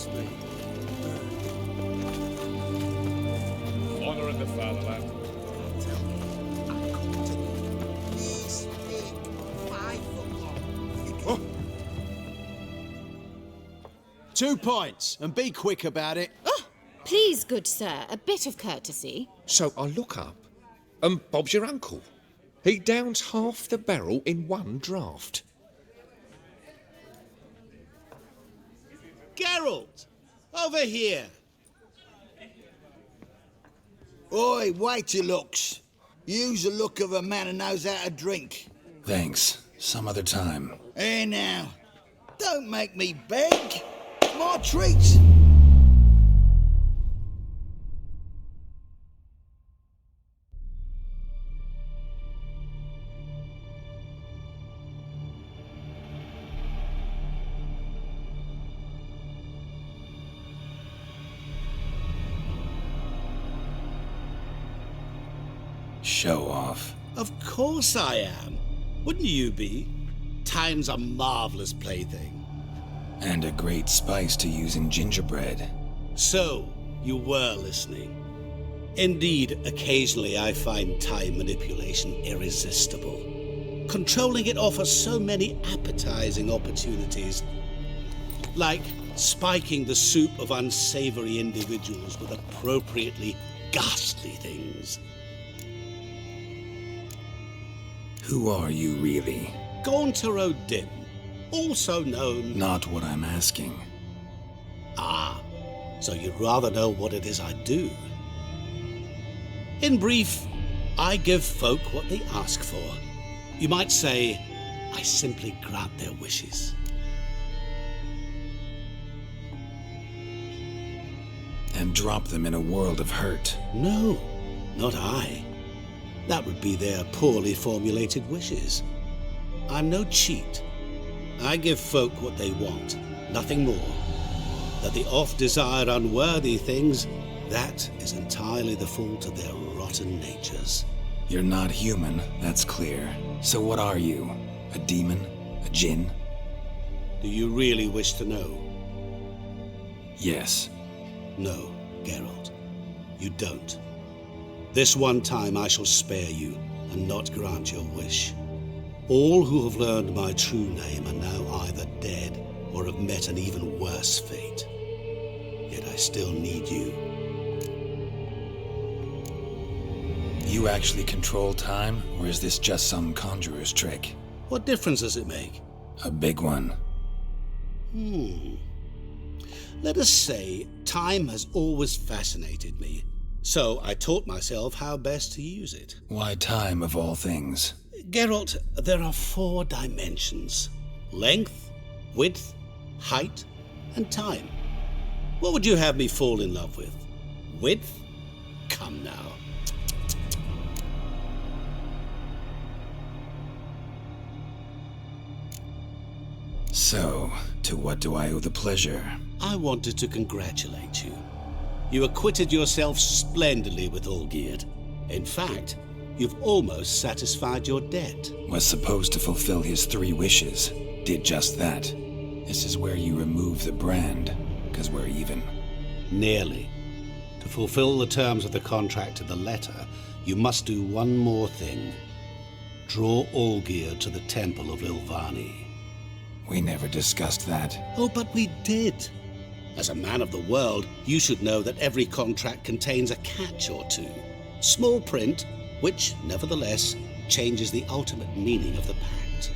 trust me. Honor in the fatherland. Tell me, I'm coming to you. This big 5 foot long. 2 pints, and be quick about it. Oh, please, good sir, a bit of courtesy. So I look up, and Bob's your uncle. He downs half the barrel in one draught. Geralt! Over here! Oi, wait your looks. Use the look of a man who knows how to drink. Thanks. Some other time. Here now. Don't make me beg. My treat. Show off. Of course I am. Wouldn't you be? Time's a marvellous plaything. And a great spice to use in gingerbread. So, you were listening. Indeed, occasionally I find time manipulation irresistible. Controlling it offers so many appetizing opportunities. Like spiking the soup of unsavory individuals with appropriately ghastly things. Who are you, really? Gaunter O'Dim, also known... Not what I'm asking. Ah, so you'd rather know what it is I do. In brief, I give folk what they ask for. You might say, I simply grant their wishes. And drop them in a world of hurt. No, not I. That would be their poorly formulated wishes. I'm no cheat. I give folk what they want, nothing more. That they oft desire unworthy things, that is entirely the fault of their rotten natures. You're not human, that's clear. So what are you? A demon? A djinn? Do you really wish to know? Yes. No, Geralt. You don't. This one time I shall spare you, and not grant your wish. All who have learned my true name are now either dead, or have met an even worse fate. Yet I still need you. You actually control time, or is this just some conjurer's trick? What difference does it make? A big one. Let us say, time has always fascinated me. So I taught myself how best to use it. Why time, of all things? Geralt, there are 4 dimensions. Length, width, height, and time. What would you have me fall in love with? Width? Come now. So, to what do I owe the pleasure? I wanted to congratulate you. You acquitted yourself splendidly with Olgierd. In fact, you've almost satisfied your debt. Was supposed to fulfill his 3 wishes. Did just that. This is where you remove the brand, 'cause we're even. Nearly. To fulfill the terms of the contract to the letter, you must do one more thing. Draw Olgierd to the Temple of Lilvani. We never discussed that. Oh, but we did. As a man of the world, you should know that every contract contains a catch or two. Small print, which, nevertheless, changes the ultimate meaning of the pact.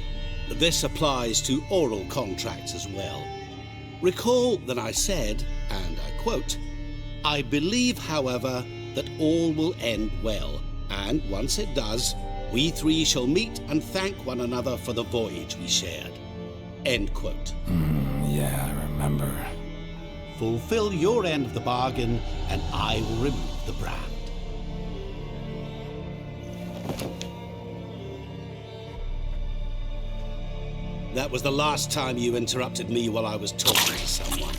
This applies to oral contracts as well. Recall that I said, and I quote, "I believe, however, that all will end well, and once it does, we 3 shall meet and thank one another for the voyage we shared." End quote. Yeah, I remember. Fulfill your end of the bargain, and I will remove the brand. That was the last time you interrupted me while I was talking to someone.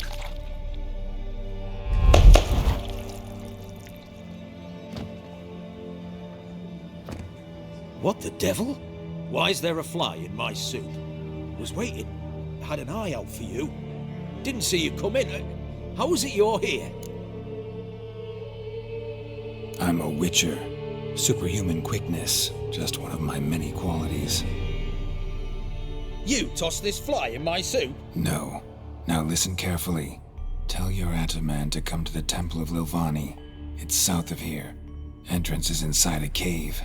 What the devil? Why is there a fly in my soup? Was waiting. Had an eye out for you. Didn't see you come in. How is it you're here? I'm a witcher. Superhuman quickness, just one of my many qualities. You tossed this fly in my soup? No. Now listen carefully. Tell your Ataman to come to the Temple of Lilvani. It's south of here. Entrance is inside a cave.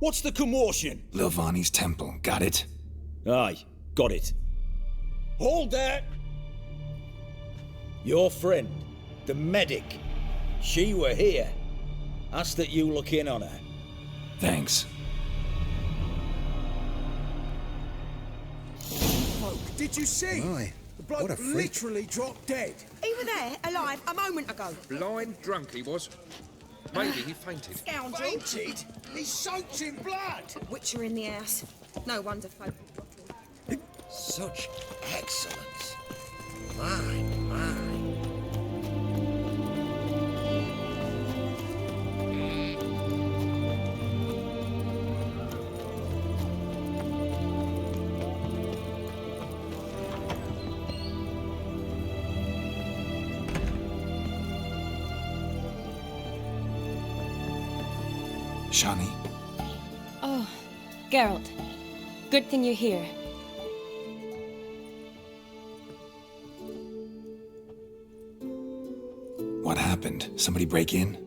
What's the commotion? Lilvani's temple, got it? Aye, got it. Hold there! Your friend, the medic, she were here. Ask that you look in on her. Thanks. Folk, did you see? My, The bloke what a freak. literally dropped dead. He were there, alive, a moment ago. Blind drunk he was. Maybe he fainted. Scoundrel. Fainted? He's soaked in blood. Witcher in the house. No wonder folk. Such excellence. My. Shani, Oh, Geralt. Good thing you're here. what happened? Somebody break in?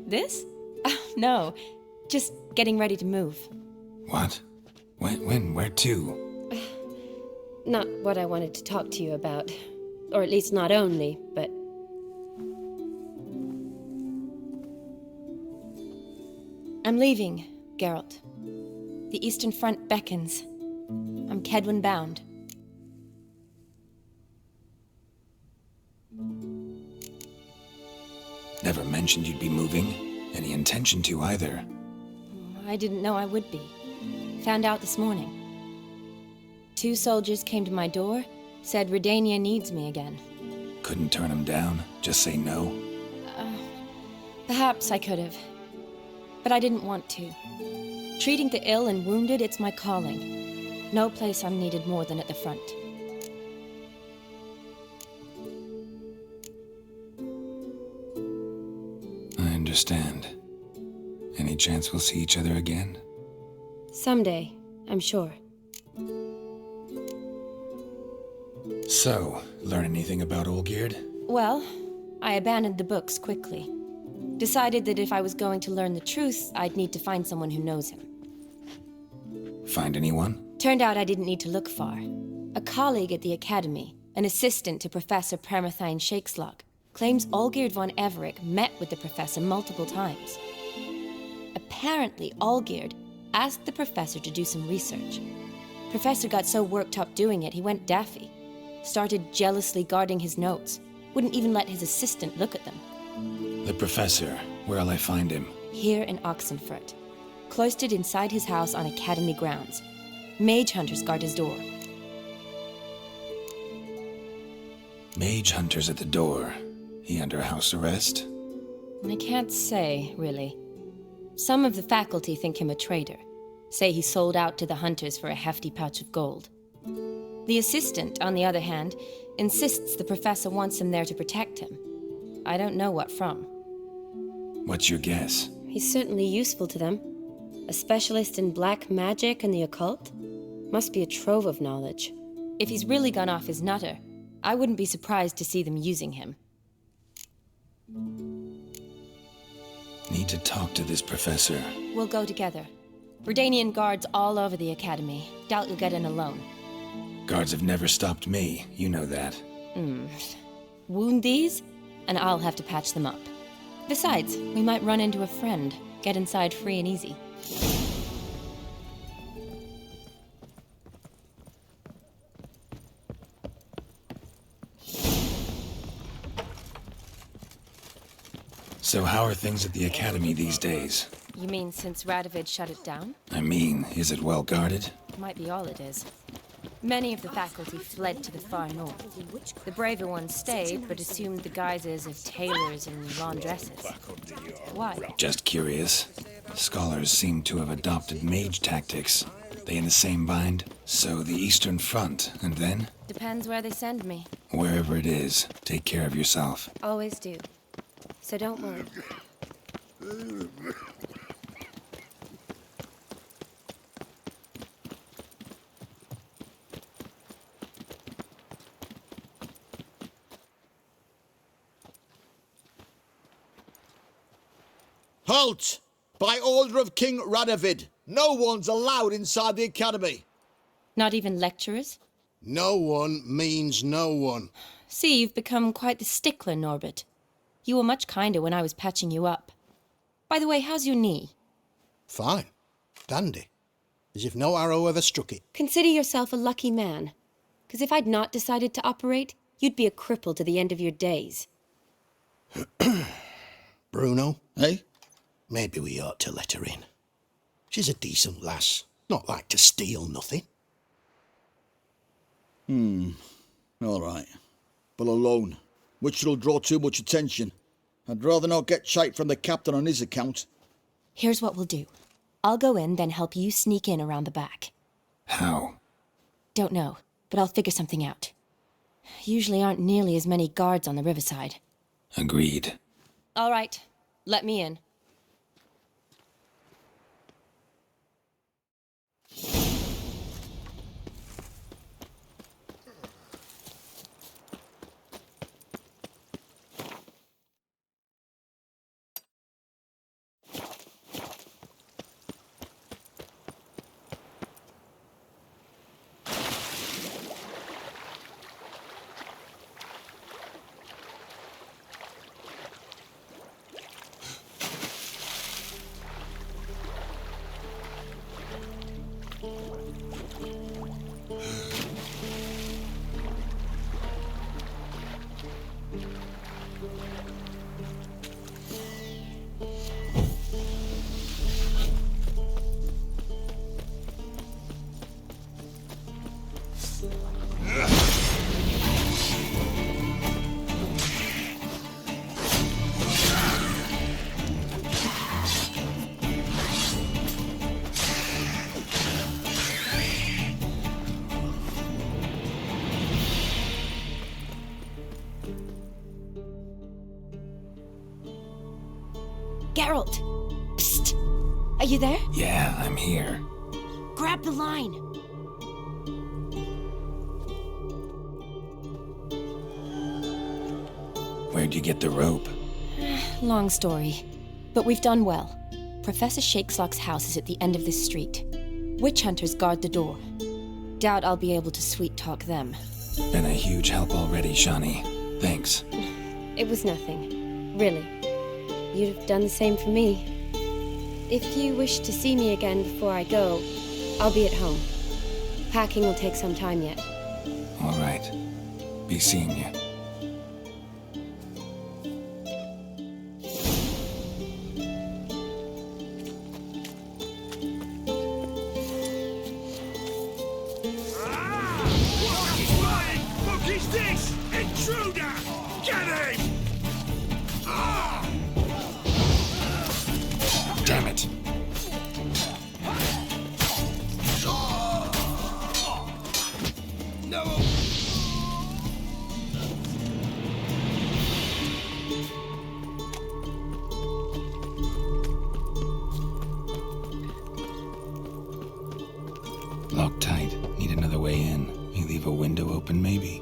This? No. Just getting ready to move. What? When? Where to? Not what I wanted to talk to you about. Or at least not only, but... I'm leaving, Geralt. The Eastern Front beckons. I'm Kedwin bound. Never mentioned you'd be moving. Any intention to either. I didn't know I would be. Found out this morning. 2 soldiers came to my door, said Redania needs me again. Couldn't turn him down? Just say no? Perhaps I could have. But I didn't want to. Treating the ill and wounded, it's my calling. No place I'm needed more than at the front. I understand. Any chance we'll see each other again? Someday, I'm sure. So, learn anything about Olgierd? Well, I abandoned the books quickly. Decided that if I was going to learn the truth, I'd need to find someone who knows him. Find anyone? Turned out I didn't need to look far. A colleague at the Academy, an assistant to Professor Permathine Shakeslog, claims Olgierd von Everick met with the professor multiple times. Apparently, Olgierd asked the professor to do some research. Professor got so worked up doing it, he went daffy. Started jealously guarding his notes. Wouldn't even let his assistant look at them. The professor. Where'll I find him? Here in Oxenfurt. Cloistered inside his house on Academy grounds. Mage hunters guard his door. Mage hunters at the door. He under house arrest? I can't say, really. Some of the faculty think him a traitor. Say he sold out to the hunters for a hefty pouch of gold. The assistant, on the other hand, insists the professor wants him there to protect him. I don't know what from. What's your guess? He's certainly useful to them. A specialist in black magic and the occult? Must be a trove of knowledge. If he's really gone off his nutter, I wouldn't be surprised to see them using him. Need to talk to this professor. We'll go together. Redanian guards all over the Academy. Doubt you'll get in alone. Guards have never stopped me, you know that. Wound these, and I'll have to patch them up. Besides, we might run into a friend. Get inside free and easy. So how are things at the Academy these days? You mean since Radovid shut it down? I mean, is it well guarded? Might be all it is. Many of the faculty fled to the far north. The braver ones stayed, but assumed the guises of tailors and laundresses. Why? Just curious. Scholars seem to have adopted mage tactics. They in the same bind? So the Eastern Front, and then? Depends where they send me. Wherever it is, take care of yourself. Always do. So don't worry. Halt! By order of King Radovid, no one's allowed inside the academy. Not even lecturers? No one means no one. See, you've become quite the stickler, Norbert. You were much kinder when I was patching you up. By the way, how's your knee? Fine. Dandy. As if no arrow ever struck it. Consider yourself a lucky man. Because if I'd not decided to operate, you'd be a cripple to the end of your days. Bruno, eh? Maybe we ought to let her in. She's a decent lass. Not like to steal nothing. All right. But alone, which will draw too much attention. I'd rather not get shite from the captain on his account. Here's what we'll do. I'll go in, then help you sneak in around the back. How? Don't know, but I'll figure something out. Usually aren't nearly as many guards on the riverside. Agreed. All right, let me in. Geralt! Psst! Are you there? Yeah, I'm here. Grab the line! Where'd you get the rope? Long story. But we've done well. Professor Shakeslock's house is at the end of this street. Witch hunters guard the door. Doubt I'll be able to sweet-talk them. Been a huge help already, Shani. Thanks. It was nothing. Really. You'd have done the same for me. If you wish to see me again before I go, I'll be at home. Packing will take some time yet. All right. Be seeing you. What is this? Intruder! Get him! Damn it! No! Lock tight. Need another way in. You leave a window open, maybe?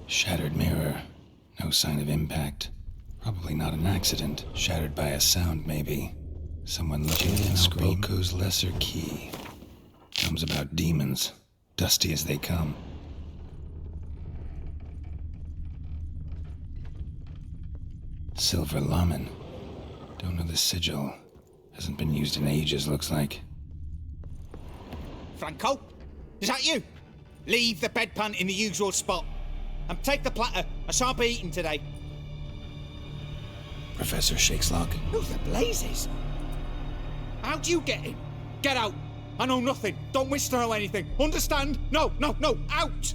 Shattered mirror. No sign of impact. Probably not an accident. Shattered by a sound, maybe. Someone looking at Skrulko's lesser key. Comes about demons, dusty as they come. Silver Lamen. Don't know the sigil. Hasn't been used in ages, looks like. Franco? Is that you? Leave the bedpan in the usual spot. And take the platter. I shan't be eating today. Professor Shakeslock? Who the blazes? How do you get in? Get out. I know nothing. Don't wish to know anything. Understand? No, out!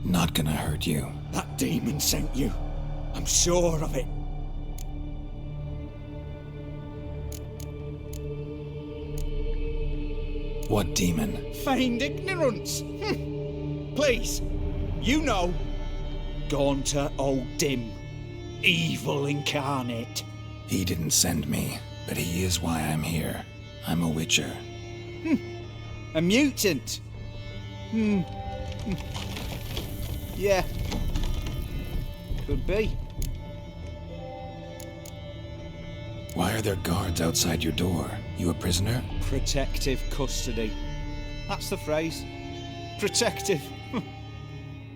Not gonna hurt you. That demon sent you. I'm sure of it. What demon? Feigned ignorance. Please, you know. Gaunter O'Dim. Evil incarnate. He didn't send me, but he is why I'm here. I'm a witcher. A mutant. Yeah. Could be. Why are there guards outside your door? You a prisoner? Protective custody. That's the phrase. Protective.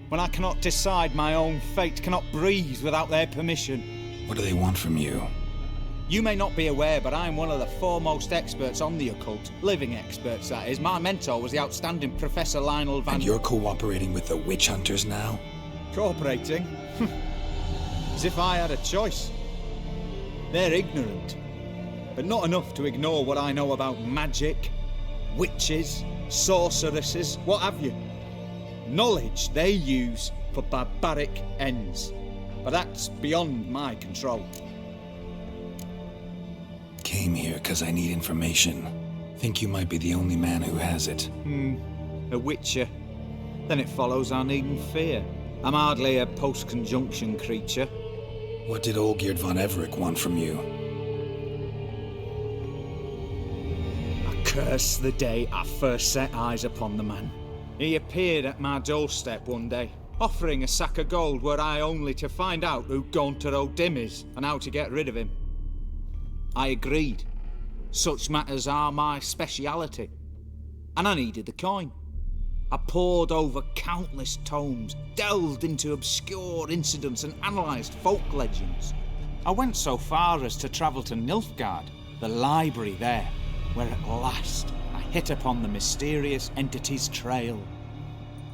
When I cannot decide my own fate, cannot breathe without their permission. What do they want from you? You may not be aware, but I am one of the foremost experts on the occult. Living experts, that is. My mentor was the outstanding Professor Lionel Van... And you're cooperating with the witch hunters now? Cooperating? As if I had a choice. They're ignorant, but not enough to ignore what I know about magic, witches, sorceresses, what have you. Knowledge they use for barbaric ends, but that's beyond my control. Came here because I need information. Think you might be the only man who has it. A witcher. Then it follows I needn't fear. I'm hardly a post-conjunction creature. What did Olgierd von Everec want from you? I curse the day I first set eyes upon the man. He appeared at my doorstep one day, offering a sack of gold were I only to find out who Gaunter O'Dim is and how to get rid of him. I agreed. Such matters are my speciality. And I needed the coin. I pored over countless tomes, delved into obscure incidents and analysed folk legends. I went so far as to travel to Nilfgaard, the library there, where at last I hit upon the mysterious entity's trail.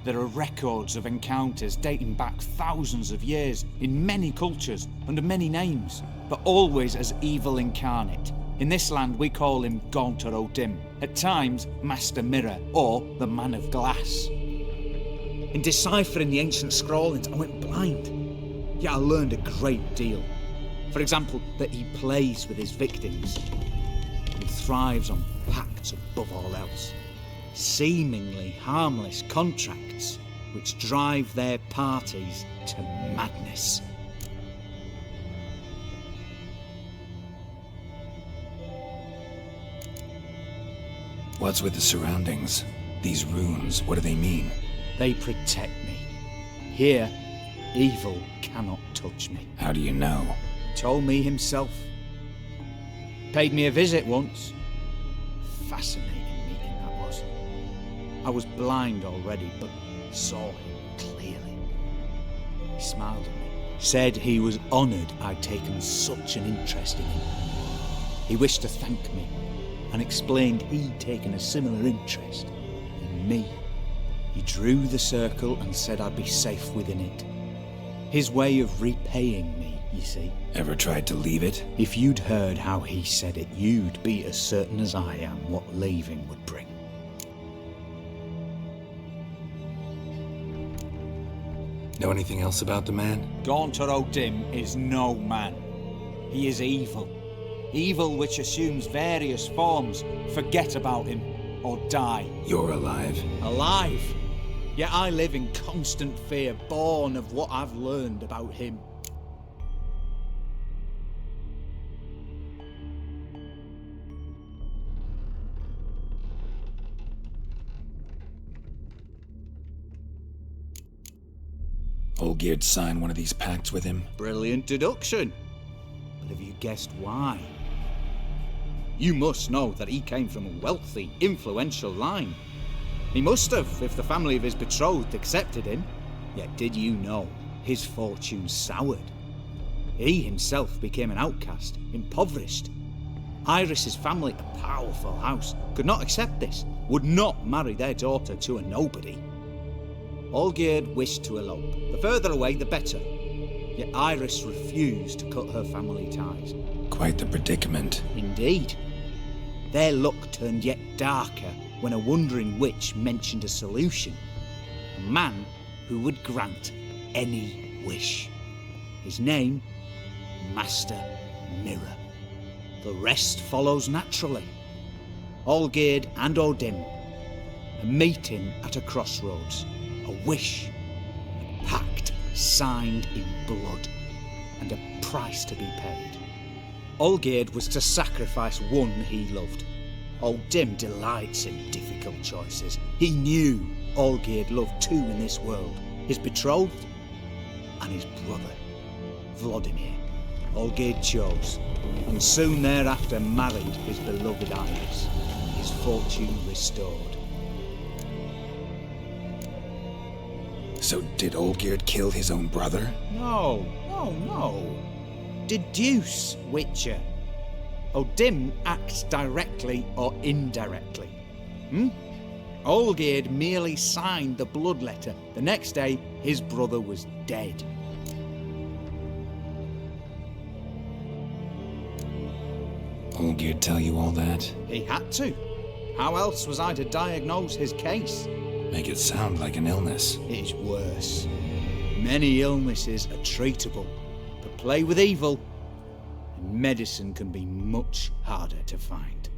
There are records of encounters dating back thousands of years in many cultures under many names, but always as evil incarnate. In this land we call him Gaunter O'Dim, at times Master Mirror or the Man of Glass. In deciphering the ancient scrawlings I went blind, yet I learned a great deal. For example, that he plays with his victims and thrives on pacts above all else. Seemingly harmless contracts which drive their parties to madness. What's with the surroundings? These runes, what do they mean? They protect me. Here, evil cannot touch me. How do you know? Told me himself. Paid me a visit once. Fascinating meeting that was. I was blind already, but saw him clearly. He smiled at me. Said he was honoured I'd taken such an interest in him. He wished to thank me, and explained he'd taken a similar interest in me. He drew the circle and said I'd be safe within it. His way of repaying me, you see. Ever tried to leave it? If you'd heard how he said it, you'd be as certain as I am what leaving would bring. Know anything else about the man? Gaunter O'Dim is no man. He is evil. Evil which assumes various forms. Forget about him, or die. You're alive. Alive? Yet I live in constant fear, born of what I've learned about him. Olgierd signed one of these pacts with him? Brilliant deduction. But have you guessed why? You must know that he came from a wealthy, influential line. He must have, if the family of his betrothed accepted him. Yet did you know his fortune soured? He himself became an outcast, impoverished. Iris's family, a powerful house, could not accept this, would not marry their daughter to a nobody. Olgierd wished to elope. The further away, the better. Yet Iris refused to cut her family ties. Quite the predicament. Indeed. Their luck turned yet darker when a wandering witch mentioned a solution. A man who would grant any wish. His name, Master Mirror. The rest follows naturally. Olgierd and Odin, a meeting at a crossroads, a wish, a pact signed in blood, and a price to be paid. Olgierd was to sacrifice one he loved. Odin delights in difficult choices. He knew Olgierd loved two in this world, his betrothed and his brother, Vladimir. Olgierd chose, and soon thereafter married his beloved Iris, his fortune restored. So did Olgierd kill his own brother? No. Deduce, Witcher. Odin acts directly or indirectly. Olgierd merely signed the blood letter. The next day, his brother was dead. Olgierd tell you all that? He had to. How else was I to diagnose his case? Make it sound like an illness. It is worse. Many illnesses are treatable, but play with evil, and medicine can be much harder to find.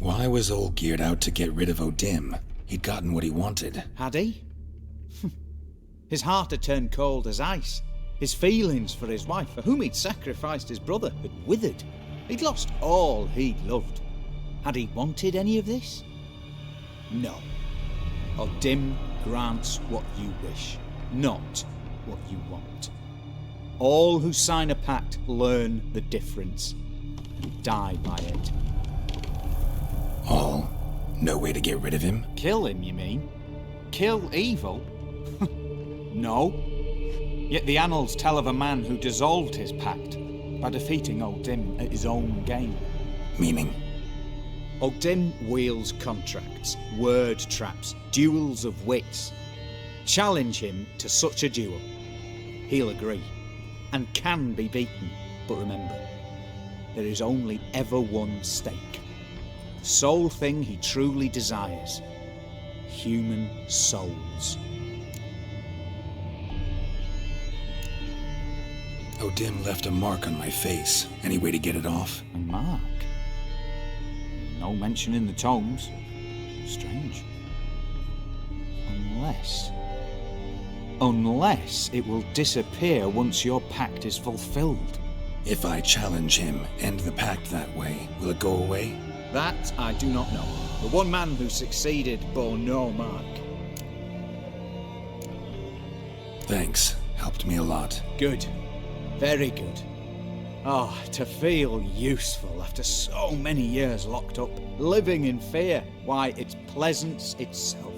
Why was Olgierd out to get rid of Odin? He'd gotten what he wanted. Had he? His heart had turned cold as ice. His feelings for his wife, for whom he'd sacrificed his brother, had withered. He'd lost all he'd loved. Had he wanted any of this? No. Odin grants what you wish, not what you want. All who sign a pact learn the difference and die by it. All? No way to get rid of him? Kill him, you mean? Kill evil? No. Yet the annals tell of a man who dissolved his pact by defeating Odin at his own game. Meaning? Odin wields contracts, word traps, duels of wits. Challenge him to such a duel. He'll agree, and can be beaten. But remember, there is only ever one stake. The sole thing he truly desires. Human souls. Odin left a mark on my face. Any way to get it off? A mark? No mention in the tomes. Strange. Unless it will disappear once your pact is fulfilled. If I challenge him, end the pact that way, will it go away? That I do not know. The one man who succeeded bore no mark. Thanks. Helped me a lot. Good. Very good. Oh, to feel useful after so many years locked up, living in fear. Why, it's pleasance itself.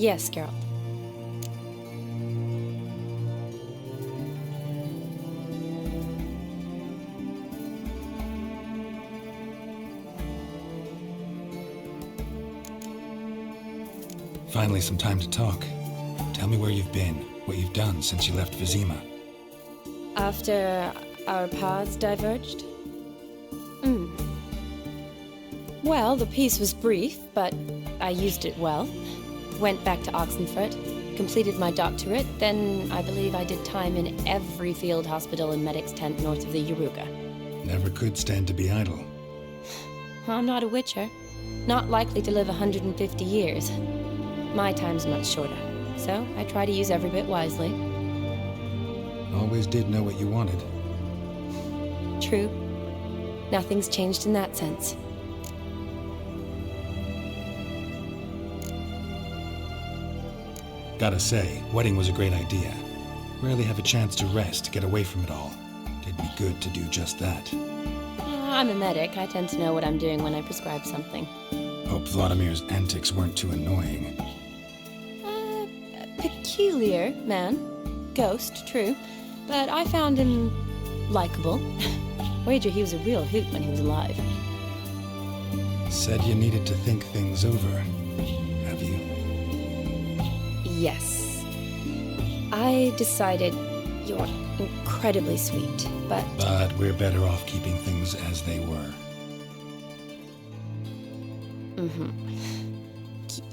Yes, Geralt. Finally, some time to talk. Tell me where you've been, what you've done since you left Vizima. After our paths diverged? Well, the peace was brief, but I used it well. Went back to Oxenfurt, completed my doctorate, then I believe I did time in every field hospital and medic's tent north of the Yaruga. Never could stand to be idle. I'm not a witcher. Not likely to live 150 years. My time's much shorter, so I try to use every bit wisely. Always did know what you wanted. True. Nothing's changed in that sense. Gotta say, wedding was a great idea. Rarely have a chance to rest, get away from it all. It'd be good to do just that. I'm a medic. I tend to know what I'm doing when I prescribe something. Hope Vladimir's antics weren't too annoying. Peculiar man. Ghost, true. But I found him likable. Wager he was a real hoot when he was alive. Said you needed to think things over. Have you? Yes. I decided you're incredibly sweet, but... But we're better off keeping things as they were.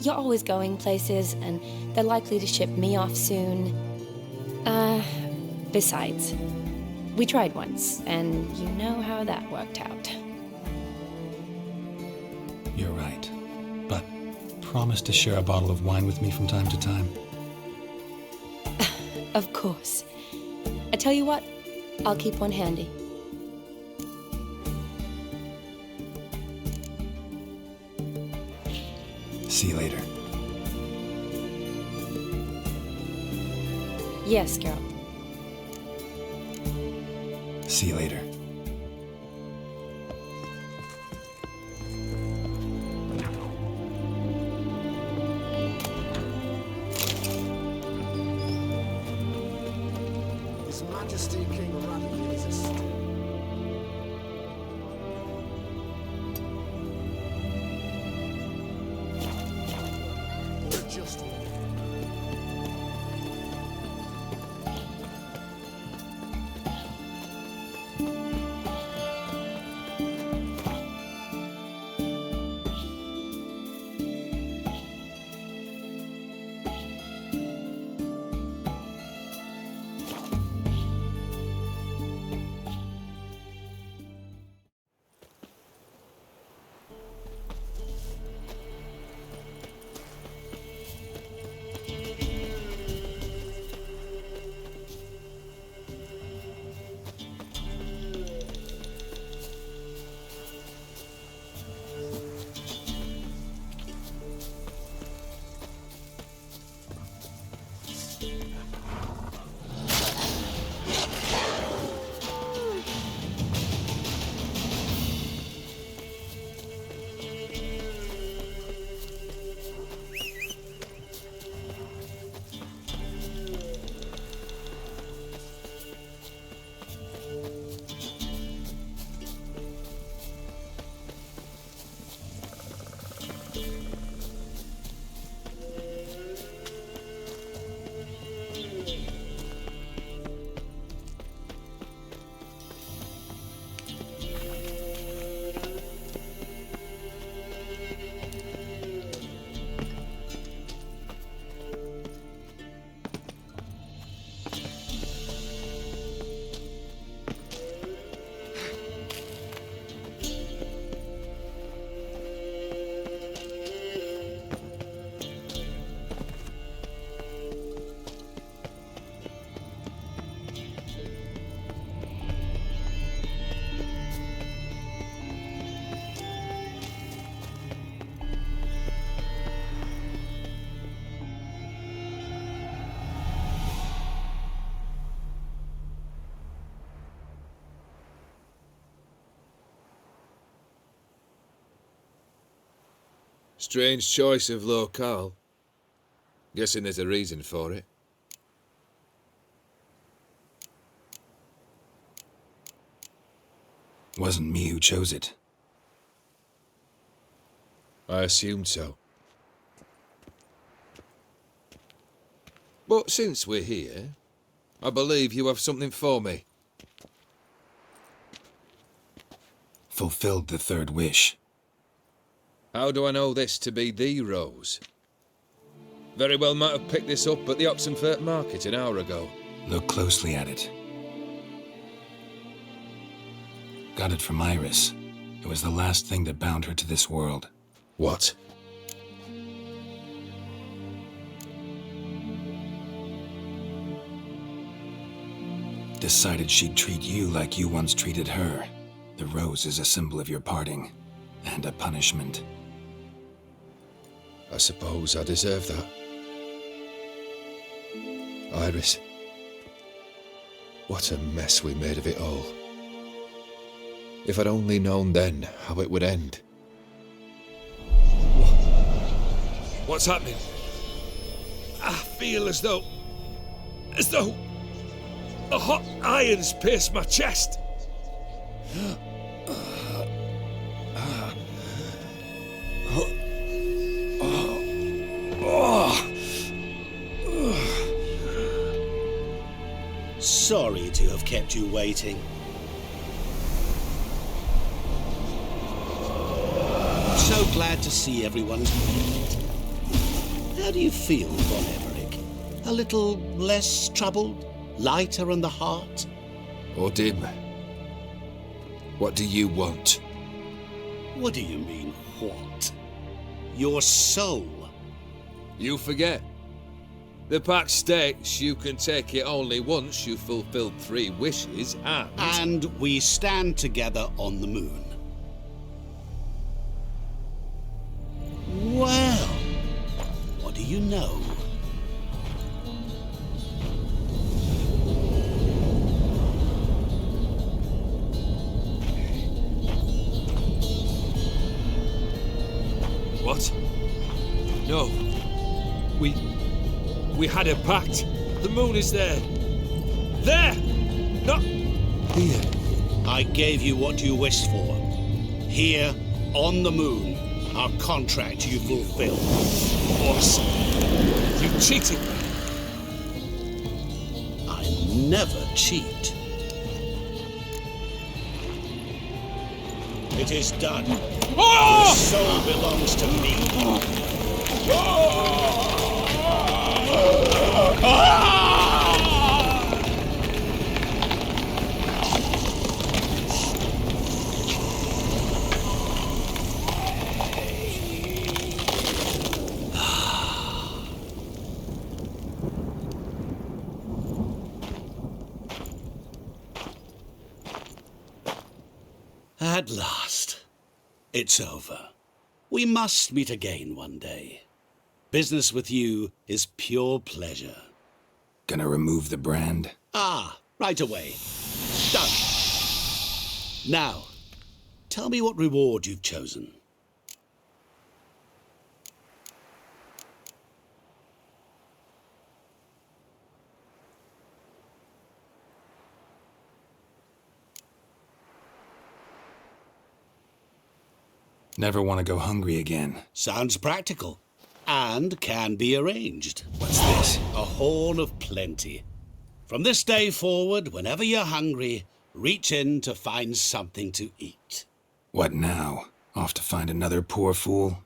You're always going places, and they're likely to ship me off soon. Besides, we tried once, and you know how that worked out. You're right. But promise to share a bottle of wine with me from time to time. Of course. I tell you what, I'll keep one handy. See you later. Yes, Geralt. See you later. His Majesty King Radagast is a steal. You're just one. Strange choice of locale. Guessing there's a reason for it. Wasn't me who chose it. I assumed so. But since we're here, I believe you have something for me. Fulfilled the third wish. How do I know this to be the rose? Very well might have picked this up at the Oxenfurt market an hour ago. Look closely at it. Got it from Iris. It was the last thing that bound her to this world. What? Decided she'd treat you like you once treated her. The rose is a symbol of your parting, and a punishment. I suppose I deserve that. Iris. What a mess we made of it all. If I'd only known then how it would end. What's happening? I feel as though a hot iron's pierced my chest. Sorry to have kept you waiting. So glad to see everyone's made it. How do you feel, Von Emmerich? A little less troubled? Lighter in the heart? Or dim? What do you want? What do you mean, what? Your soul. You forget. The pact states you can take it only once you've fulfilled 3 wishes and... And we stand together on the moon. Well, what do you know? What? No. We had a pact. The moon is there. There! Not here. I gave you what you wished for. Here, on the moon, our contract you fulfilled. Boss, you cheated me. I never cheat. It is done. Oh! The soul belongs to me. At last, it's over. We must meet again one day. Business with you is pure pleasure. Gonna remove the brand? Ah, right away. Done. Now, tell me what reward you've chosen. Never want to go hungry again. Sounds practical. And can be arranged. What's this? A horn of plenty. From this day forward, whenever you're hungry, reach in to find something to eat. What now? Off to find another poor fool?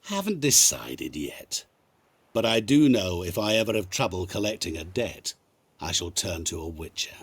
Haven't decided yet. But I do know if I ever have trouble collecting a debt, I shall turn to a witcher.